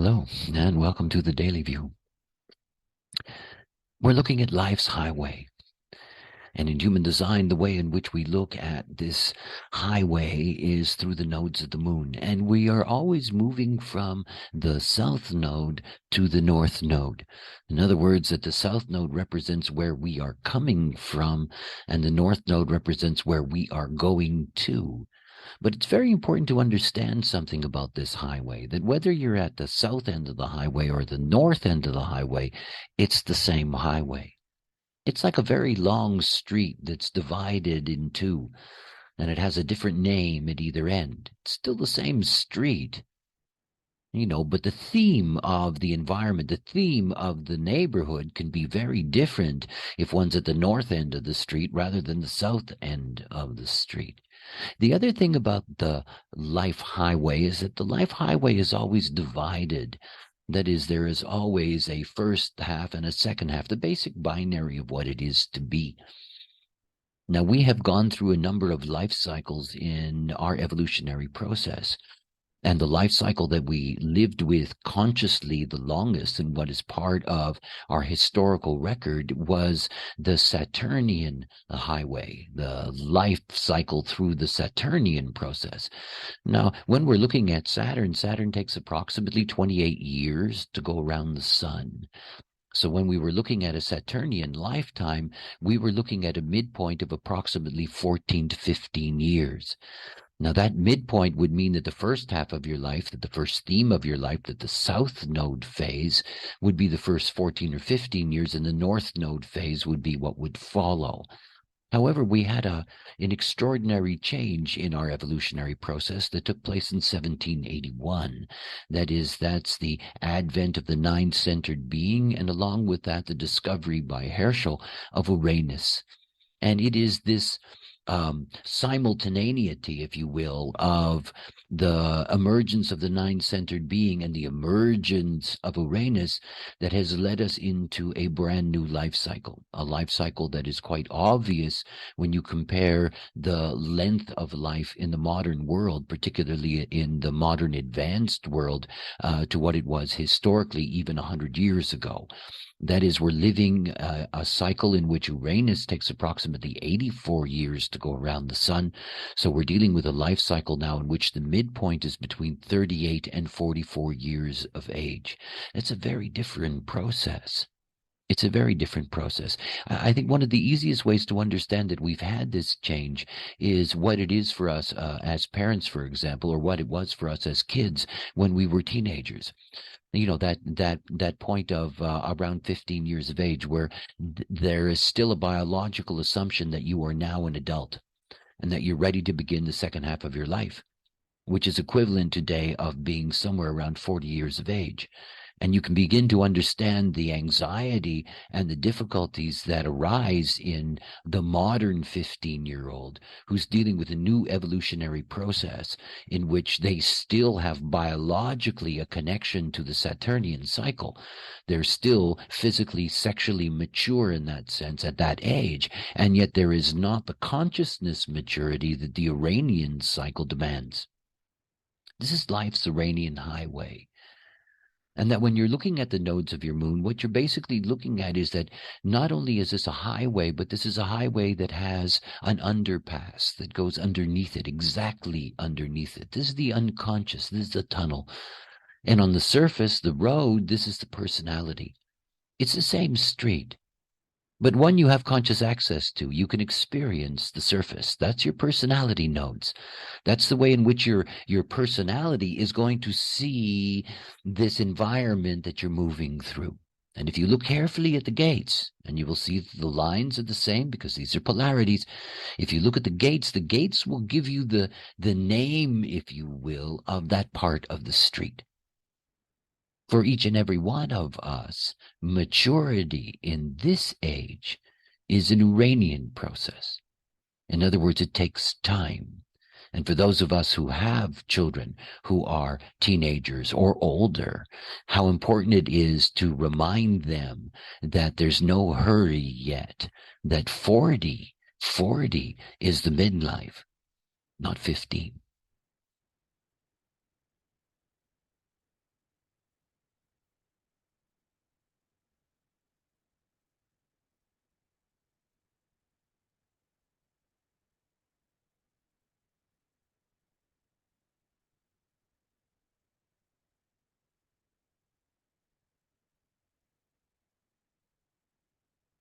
Hello, and welcome to the Daily View. We're looking at life's highway. And in human design, the way in which we look at this highway is through the nodes of the moon. And we are always moving from the south node to the north node. In other words, that the south node represents where we are coming from, and the north node represents where we are going to. But it's very important to understand something about this highway, that whether you're at the south end of the highway or the north end of the highway, it's the same highway. It's like a very long street that's divided in two, and it has a different name at either end. It's still the same street, but the theme of the environment, the theme of the neighborhood can be very different if one's at the north end of the street rather than the south end of the street. The other thing about the life highway is that the life highway is always divided. That is, there is always a first half and a second half, the basic binary of what it is to be. Now, we have gone through a number of life cycles in our evolutionary process. And the life cycle that we lived with consciously the longest, and what is part of our historical record, was the Saturnian highway, the life cycle through the Saturnian process. Now, when we're looking at Saturn, Saturn takes approximately 28 years to go around the sun. So when we were looking at a Saturnian lifetime, we were looking at a midpoint of approximately 14 to 15 years. Now, that midpoint would mean that the first half of your life, that the first theme of your life, that the south node phase would be the first 14 or 15 years, and the north node phase would be what would follow. However, we had an extraordinary change in our evolutionary process that took place in 1781. That's the advent of the nine-centered being, and along with that, the discovery by Herschel of Uranus. And it is this simultaneity, if you will, of the emergence of the nine-centered being and the emergence of Uranus that has led us into a brand new life cycle, a life cycle that is quite obvious when you compare the length of life in the modern world, particularly in the modern advanced world, to what it was historically even 100 years ago. That is, we're living a cycle in which Uranus takes approximately 84 years to go around the sun. So we're dealing with a life cycle now in which the midpoint is between 38 and 44 years of age. It's a very different process. It's a very different process. I think one of the easiest ways to understand that we've had this change is what it is for us as parents, for example, or what it was for us as kids when we were teenagers. That point of around 15 years of age, where there is still a biological assumption that you are now an adult and that you're ready to begin the second half of your life, which is equivalent today of being somewhere around 40 years of age. And you can begin to understand the anxiety and the difficulties that arise in the modern 15-year-old who's dealing with a new evolutionary process in which they still have biologically a connection to the Saturnian cycle. They're still physically, sexually mature in that sense at that age, and yet there is not the consciousness maturity that the Uranian cycle demands. This is life's Uranian highway. And that when you're looking at the nodes of your moon, what you're basically looking at is that not only is this a highway, but this is a highway that has an underpass that goes underneath it, exactly underneath it. This is the unconscious. This is the tunnel. And on the surface, the road, this is the personality. It's the same street, but one you have conscious access to. You can experience the surface. That's your personality nodes. That's the way in which your personality is going to see this environment that you're moving through. And if you look carefully at the gates, and you will see the lines are the same because these are polarities. If you look at the gates will give you the name, if you will, of that part of the street. For each and every one of us, maturity in this age is an Uranian process. In other words, it takes time. And for those of us who have children who are teenagers or older, how important it is to remind them that there's no hurry yet, that 40 is the midlife, not 15.